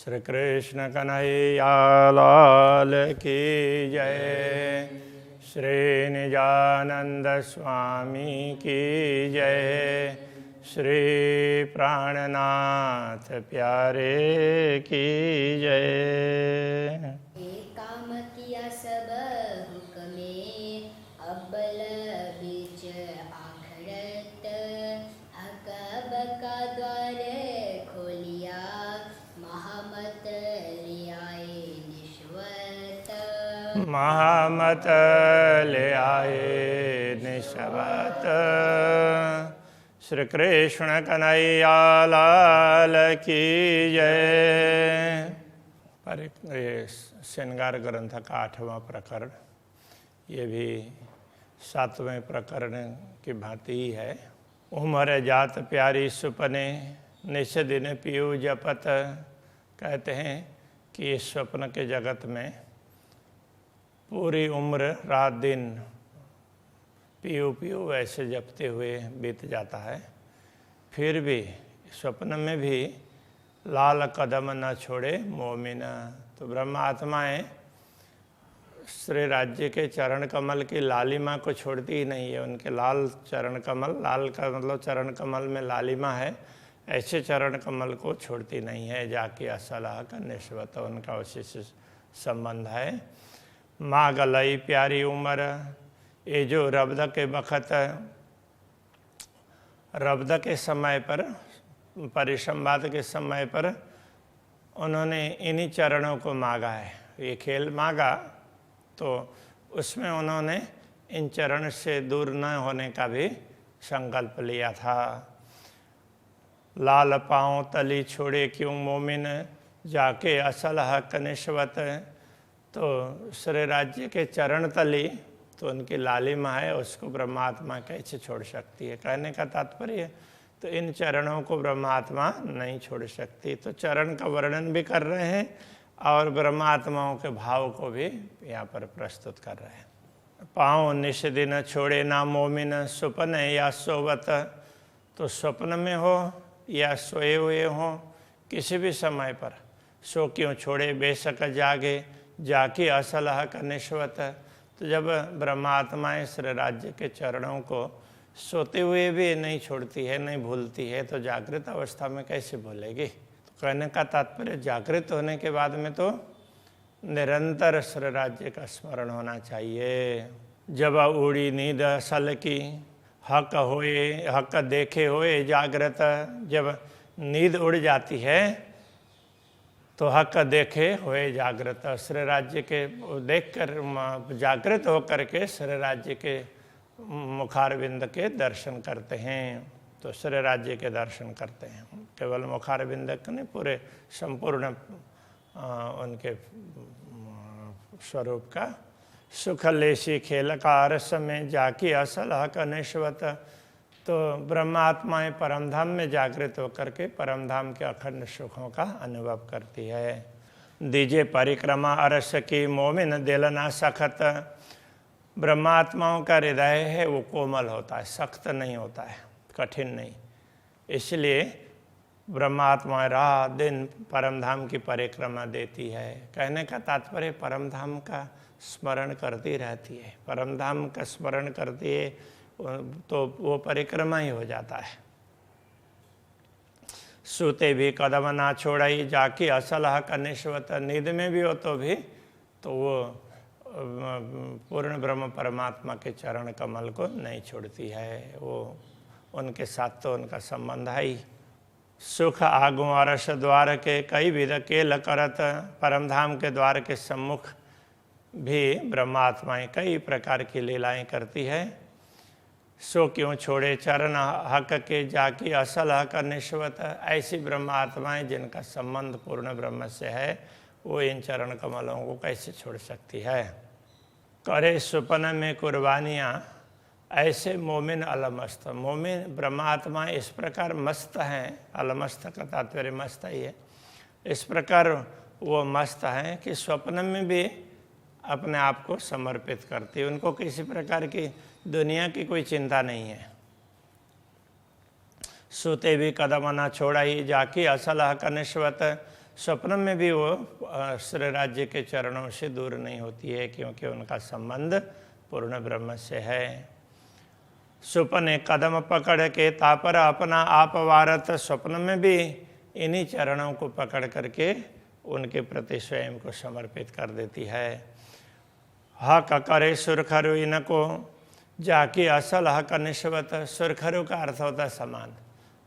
श्री कृष्ण कन्हैया लाल की जय। श्री निजानंद स्वामी की जय। श्री प्राणनाथ प्यारे की जय। एक काम किया सब हुक्मे, अब्बल बीच आखरत, अकब का द्वार खोलिया, महामत ले आए निश्वत। महामत ले आए निश्वत। श्री कृष्ण कन्हैया लाल की जय। पर ये श्रृंगार ग्रंथ का 8वां प्रकरण, ये भी 7वें प्रकरण की भांति ही है। उमर जात प्यारी सुपने, निश दिन पियू जपत। कहते हैं कि इस स्वप्न के जगत में पूरी उम्र रात दिन पियू पियू वैसे जपते हुए बीत जाता है। फिर भी स्वप्न में भी लाल कदम न छोड़े मोमिन। तो ब्रह्मात्माएं श्री राज्य के चरण कमल की लालिमा को छोड़ती ही नहीं है। उनके लाल चरण कमल, लाल का मतलब चरण कमल में लालिमा है, ऐसे चरण कमल को छोड़ती नहीं है। जाके असलाह का निश्वत उनका उसी से संबंध है। माँ गलई प्यारी उम्र, ये जो रब्द के बखत, रब्द के समय पर, परिसंवाद के समय पर उन्होंने इन्हीं चरणों को मांगा है। ये खेल मांगा तो उसमें उन्होंने इन चरण से दूर न होने का भी संकल्प लिया था। लाल पाँव तली छोड़े क्यों मोमिन, जाके असल हक निश्वत। तो श्री राज्य के चरण तली तो उनकी लालिमा है, उसको ब्रह्मात्मा कैसे छोड़ सकती है। कहने का तात्पर्य तो इन चरणों को ब्रह्मात्मा नहीं छोड़ सकती। तो चरण का वर्णन भी कर रहे हैं और ब्रह्मात्माओं के भाव को भी यहाँ पर प्रस्तुत कर रहे हैं। पाँव निश दिन छोड़े ना मोमिन, सुपन या सोवत। तो स्वप्न में हो या सोए हुए हो, किसी भी समय पर सो क्यों छोड़े बेशक जागे, जाके असल हक निश्वत। तो जब ब्रह्मात्माएं श्री राज्य के चरणों को सोते हुए भी नहीं छोड़ती है, नहीं भूलती है, तो जागृत अवस्था में कैसे भूलेगी। तो कहने का तात्पर्य जागृत होने के बाद में तो निरंतर श्री राज्य का स्मरण होना चाहिए। जब उड़ी नींद असल की, हक होए हक देखे होए जागृत। जब नींद उड़ जाती है तो हक देखे होए जागृत। श्री राज्य के देखकर जागृत होकर के श्री राज्य के मुखारविंद के दर्शन करते हैं। तो श्री राज्य के दर्शन करते हैं, केवल मुखारविंद के नहीं, पूरे संपूर्ण उनके स्वरूप का। सुख लेशी खेल का रस में, जाकी असल हक निश्वत। तो ब्रह्मात्माएं परमधाम में जागृत होकर के परमधाम के अखंड सुखों का अनुभव करती है। दीजे परिक्रमा अरस की मोमिन दिल ना सखत। ब्रह्मात्माओं का हृदय है वो कोमल होता है, सख्त नहीं होता है, कठिन नहीं। इसलिए ब्रह्मात्मा रात दिन परमधाम की परिक्रमा देती है। कहने का तात्पर्य परमधाम का स्मरण करती रहती है। परमधाम का स्मरण करती है तो वो परिक्रमा ही हो जाता है। सूते भी कदम ना छोड़ाई, जाके असल हक निश्वत। नींद में भी हो तो भी तो वो पूर्ण ब्रह्म परमात्मा के चरण कमल को नहीं छोड़ती है। वो उनके साथ तो उनका संबंध है ही। सुख आगु अरस द्वार के, कई विध केल करत। परमधाम के द्वार के सम्मुख भी ब्रह्मात्माएं कई प्रकार की लीलाएं करती है। सो क्यों छोड़े चरण हक के, जाकी असल हक निश्वत। ऐसी ब्रह्मात्माएं जिनका संबंध पूर्ण ब्रह्म से है, वो इन चरण कमलों को कैसे छोड़ सकती है। करे सुपन में कुर्बानियाँ, ऐसे मोमिन अलमस्त। मोमिन ब्रह्मात्मा इस प्रकार मस्त हैं, अलमस्त का तात्पर्य मस्त ही है। इस प्रकार वो मस्त हैं कि स्वप्न में भी अपने आप को समर्पित करती है। उनको किसी प्रकार की दुनिया की कोई चिंता नहीं है। सोते भी कदम न छोड़ाई, जाकी असल हक निश्वत। स्वप्न में भी वो श्री राज्य के चरणों से दूर नहीं होती है, क्योंकि उनका संबंध पूर्ण ब्रह्म से है। सुपने कदम पकड़ के तापर अपना आप वारत, स्वप्न में भी इन्हीं चरणों को पकड़ करके उनके प्रति स्वयं को समर्पित कर देती है। हक करे सुरखरु इनको जाके असल हक निश्वत, सुरखरु का अर्थ होता है समान।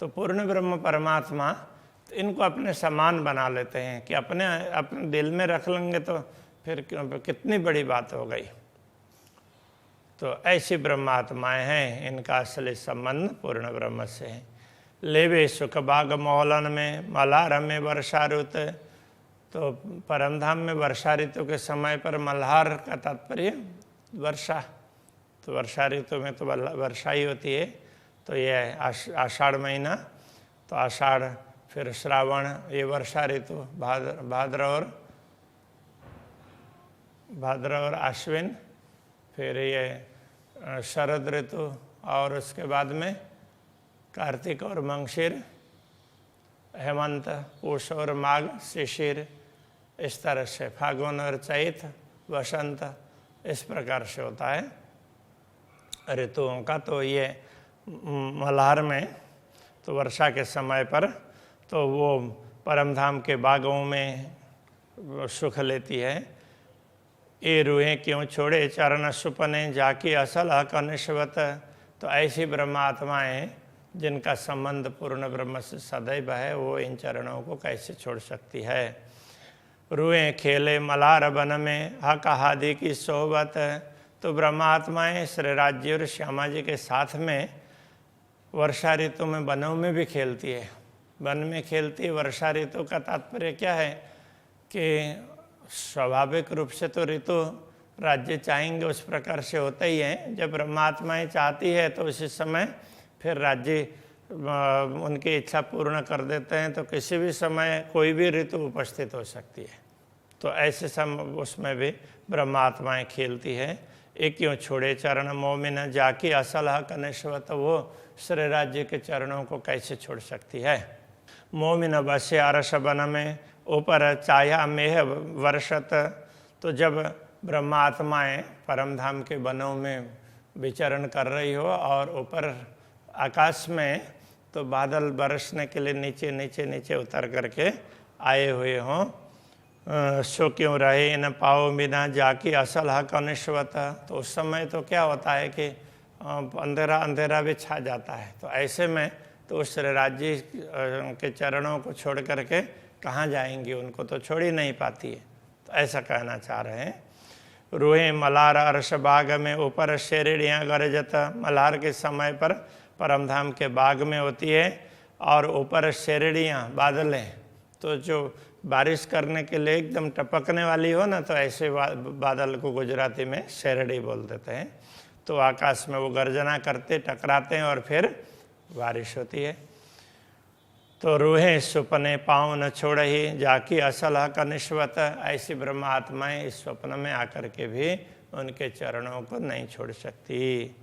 तो पूर्ण ब्रह्म परमात्मा तो इनको अपने समान बना लेते हैं कि अपने दिल में रख लेंगे तो फिर कितनी बड़ी बात हो गई। तो ऐसी ब्रह्मात्माएं हैं, इनका असली संबंध पूर्ण ब्रह्म से है। लेवे सुख बाग मौलन में मल्हार में वर्षा ऋतु, तो परमधाम में वर्षा ऋतु के समय पर मल्हार का तात्पर्य वर्षा, तो वर्षा ऋतु में तो वर्षा ही होती है। तो यह आषाढ़ महीना, तो आषाढ़ फिर श्रावण, ये वर्षा ऋतु, भाद्र और आश्विन, फिर ये शरद ऋतु, और उसके बाद में कार्तिक और मंगशीर, हेमंत, पूष और माघ, शिशिर, इस तरह से फागुन और चैत, वसंत, इस प्रकार से होता है ऋतुओं का। तो ये मल्हार में तो वर्षा के समय पर तो वो परमधाम के बागों में सुख लेती है। ये रूहें क्यों छोड़े चरण सुपने जाकी असल हक निश्वत, तो ऐसी ब्रह्मात्माएं जिनका संबंध पूर्ण ब्रह्म से सदैव है, वो इन चरणों को कैसे छोड़ सकती है। रूहें खेले मल्हार वन में हक हादि की सोहबत, तो ब्रह्मात्माएं श्री राज्य और श्यामा जी के साथ में वर्षा ऋतु में वनों में भी खेलती है। वन में खेलती है, वर्षा ऋतु का तात्पर्य क्या है कि स्वाभाविक रूप से तो ऋतु राज्य चाहेंगे उस प्रकार से होता ही है। जब ब्रह्मात्माएं चाहती है तो उसी समय फिर राज्य उनकी इच्छा पूर्ण कर देते हैं, तो किसी भी समय कोई भी ऋतु उपस्थित हो सकती है। तो ऐसे समय उसमें भी ब्रह्मात्माएं खेलती है। एक क्यों छोड़े चरण मोमिन जाकी असल हक निश्वत, वो श्री राज्य के चरणों को कैसे छोड़ सकती है। मोमिन बसे अरस वन में ऊपर चाया मेह वर्षत, तो जब ब्रह्मात्माएं परमधाम के वनों में विचरण कर रही हो और ऊपर आकाश में तो बादल बरसने के लिए नीचे नीचे नीचे उतर करके आए हुए हों, सो क्यों रहे न पाओ बिना जाकी असल हक निश्वत, तो उस समय तो क्या होता है कि अंधेरा अंधेरा भी छा जाता है। तो ऐसे में तो उस राज्य के चरणों को छोड़ करके कहाँ जाएंगी, उनको तो छोड़ ही नहीं पाती है। तो ऐसा कहना चाह रहे हैं। रूहे मल्हार अरस बाग में ऊपर शेरड़ियाँ गरजत, मल्हार के समय पर परमधाम के बाग में होती है और ऊपर शेरड़ियाँ बादलें, तो जो बारिश करने के लिए एकदम टपकने वाली हो ना, तो ऐसे बादल को गुजराती में शेरड़ी बोल देते हैं। तो आकाश में वो गर्जना करते टकराते हैं और फिर बारिश होती है। तो रूहें सुपने पाँव न छोड़ ही जाकी असल हक निश्वत, ऐसी ब्रह्म आत्माएं इस स्वप्न में आकर के भी उनके चरणों को नहीं छोड़ सकती।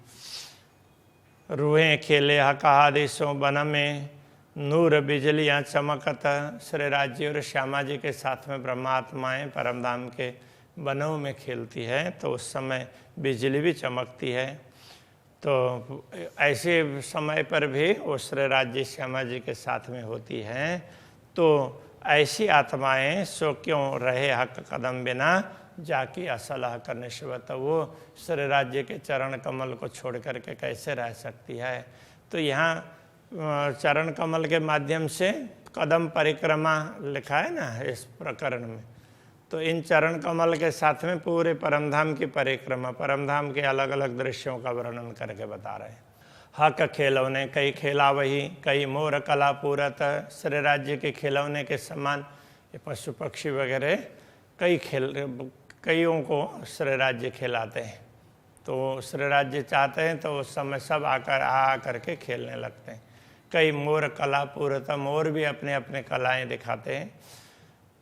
रूहें खेले हक आदेशों वन में नूर बिजलियाँ चमकत, श्री राज्य और श्यामा जी के साथ में ब्रह्मात्माएं परमधाम के वनों में खेलती है, तो उस समय बिजली भी चमकती है। तो ऐसे समय पर भी वो श्री राज्य श्यामा जी के साथ में होती हैं। तो ऐसी आत्माएं सो क्यों रहे हक कदम बिना जाकी असल हक निश्वत, वो श्री राज्य के चरण कमल को छोड़ करके कैसे रह सकती है। तो यहाँ चरण कमल के माध्यम से कदम परिक्रमा लिखा है ना इस प्रकरण में, तो इन चरण कमल के साथ में पूरे परमधाम की परिक्रमा, परमधाम के अलग अलग दृश्यों का वर्णन करके बता रहे हैं। हक खेलौने कई खेला वही, कई मोर कला पूरत, श्री राज्य के खिलौने के समान ये पशु पक्षी वगैरह कईयों को श्री राज्य खिलाते हैं। तो श्री राज्य चाहते हैं तो उस समय सब आ करके खेलने लगते हैं। कई मोर कला पूरत, मोर भी अपने अपने कलाएं दिखाते हैं।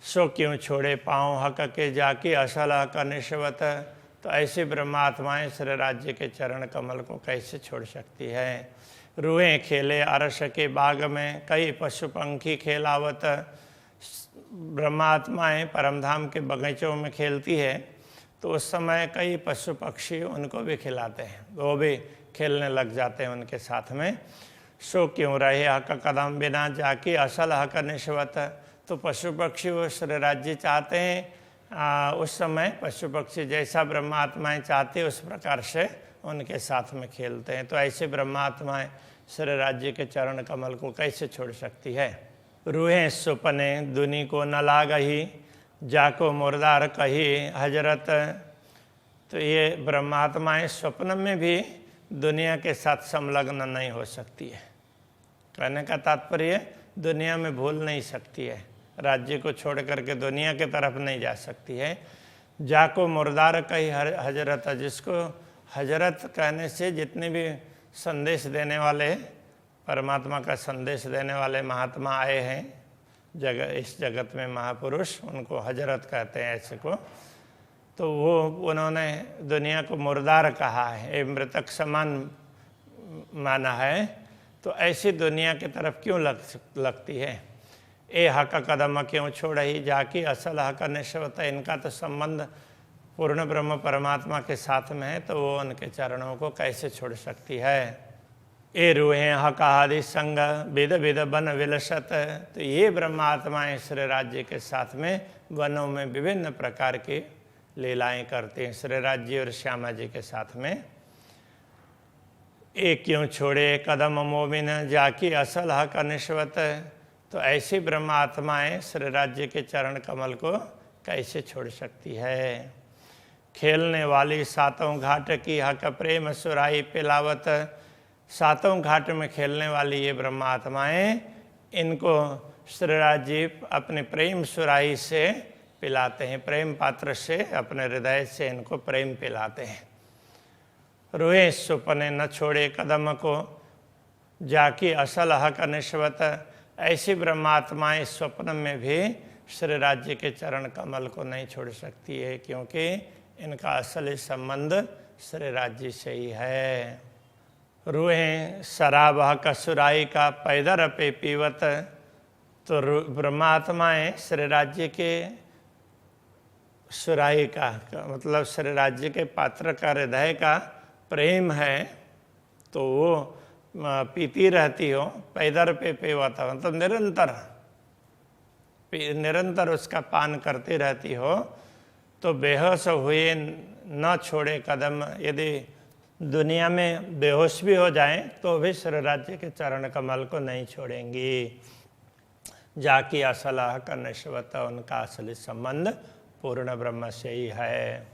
सो क्यों छोड़े पाँव हक के जाके असल हक निश्वत, तो ऐसी ब्रह्मात्माएं श्री राज्य के चरण कमल को कैसे छोड़ सकती है। रूहें खेले अरस के बाग में, कई पशु पंखी खेलावत, ब्रह्मात्माएं परमधाम के बगीचों में खेलती है तो उस समय कई पशु पक्षी उनको भी खिलाते हैं, वो भी खेलने लग जाते हैं उनके साथ में। सो क्यों रहे हक कदम बिना जाके असल हक निश्वत। तो पशु पक्षी वो श्री राज्य चाहते हैं, उस समय पशु पक्षी जैसा ब्रह्मात्माएं चाहते उस प्रकार से उनके साथ में खेलते हैं। तो ऐसे ब्रह्मात्माएं श्री राज्य के चरण कमल को कैसे छोड़ सकती है। रूहें सुपने दुनी को न लागही, जाको मुर्दार कही हजरत। तो ये ब्रह्मात्माएं स्वप्न में भी दुनिया के साथ संलग्न नहीं हो सकती है। कहने का तात्पर्य दुनिया में भूल नहीं सकती है, राज्य को छोड़ करके दुनिया के तरफ नहीं जा सकती है। जाको मुर्दार कही हजरत, जिसको हजरत कहने से जितने भी संदेश देने वाले, परमात्मा का संदेश देने वाले महात्मा आए हैं इस जगत में, महापुरुष, उनको हजरत कहते हैं ऐसे को। तो वो उन्होंने दुनिया को मुर्दार कहा है, मृतक समान माना है। तो ऐसी दुनिया की तरफ क्यों लगती है। ए हक कदम क्यों छोड़ ही जाकी असल हक निश्वत। इनका तो संबंध पूर्ण ब्रह्म परमात्मा के साथ में है, तो वो उनके चरणों को कैसे छोड़ सकती है। ए रूहें हक आदि संग विद विद बन विलसत। तो ये ब्रह्मात्माएं श्री राज्य के साथ में वनों में विभिन्न प्रकार की लीलाएं करते हैं श्री राज्य और श्यामा जी के साथ में। ए क्यों छोड़े कदम मोमिन जाकी असल हक निश्वत। तो ऐसी ब्रह्मात्माएं श्री राज्य के चरण कमल को कैसे छोड़ सकती है। खेलने वाली सातों घाट की हक प्रेम सुराई पिलावत। सातों घाट में खेलने वाली ये ब्रह्मात्माएं, इनको श्री राज्य अपने प्रेम सुराही से पिलाते हैं, प्रेम पात्र से अपने हृदय से इनको प्रेम पिलाते हैं। रोए सुपने न छोड़े कदम को जाकी असल हक निश्वत। ऐसी ब्रह्मात्माएं स्वप्न में भी श्री राज्य के चरण कमल को नहीं छोड़ सकती है, क्योंकि इनका असली संबंध श्री राज्य से ही है। रूहें शराब हक सुराई का पैदर पे पीवत। तो ब्रह्मात्माएं श्री राज्य के सुराई का मतलब श्री राज्य के पात्र का हृदय का प्रेम है, तो वो पीती रहती हो। पैदर पे पीवत मतलब निरंतर उसका पान करती रहती हो। तो बेहोश हुए न छोड़े कदम। यदि दुनिया में बेहोश भी हो जाएं तो भी श्री राज्य के चरण कमल को नहीं छोड़ेंगी। जाकी असल हक निश्वत। उनका असली संबंध पूर्ण ब्रह्म से ही है।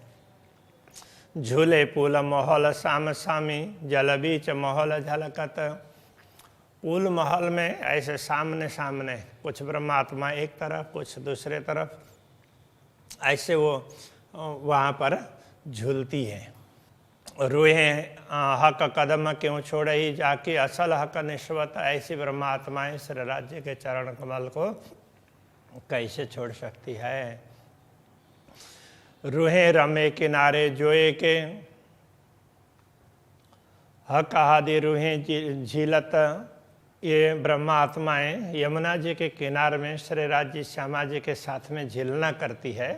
झूले पुल महल साम सामी जल बीच महल झलकत। पुल महल में ऐसे सामने सामने कुछ ब्रह्मात्मा एक तरफ कुछ दूसरे तरफ, ऐसे वो वहाँ पर झूलती है। रूहें हक कदम क्यों छोड़ई जाके असल हक निश्वत। ऐसी ब्रह्मात्माएं श्री राज्य के चरण कमल को कैसे छोड़ सकती है। रूहें रमे किनारे जोए के हक आदि रूहें झीलत। ये ब्रह्मात्माएं यमुना जी के किनारे में श्री राज्य श्यामा जी के साथ में झीलना करती है।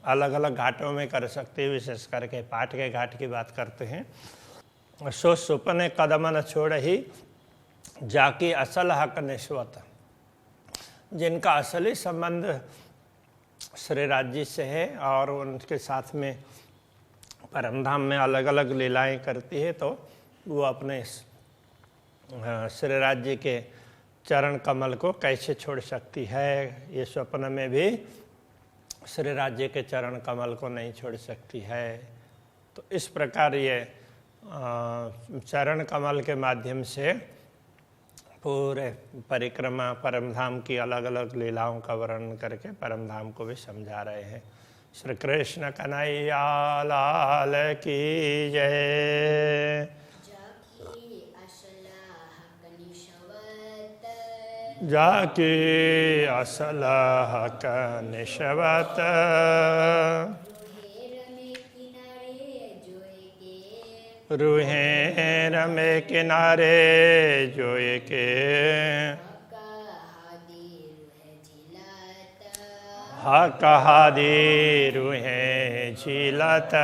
अलग अलग घाटों में कर सकते हैं, विशेष करके पाठ के घाट की बात करते हैं। सो सुपने कदम न छोड़ ही जाकी असल हक निश्वत। जिनका असली संबंध श्री राज्य से है और उनके साथ में परमधाम में अलग अलग लीलाएं करती है, तो वो अपने श्री राज्य के चरण कमल को कैसे छोड़ सकती है। ये स्वप्न में भी श्री राज्य के चरण कमल को नहीं छोड़ सकती है। तो इस प्रकार ये चरण कमल के माध्यम से पूरे परिक्रमा परमधाम की अलग अलग लीलाओं का वर्णन करके परमधाम को भी समझा रहे हैं। श्री कृष्ण कन्हैया लाल की जय। जाके असल हक निश्वत। रूहें रमे किनारे जोए के कहादी रूहे झीलत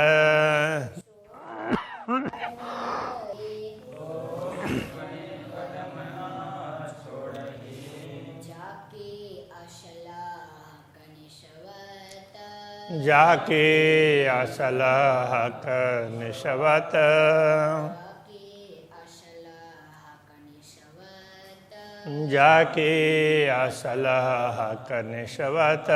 जाके असल हक निशवत जाके असल हक निशवत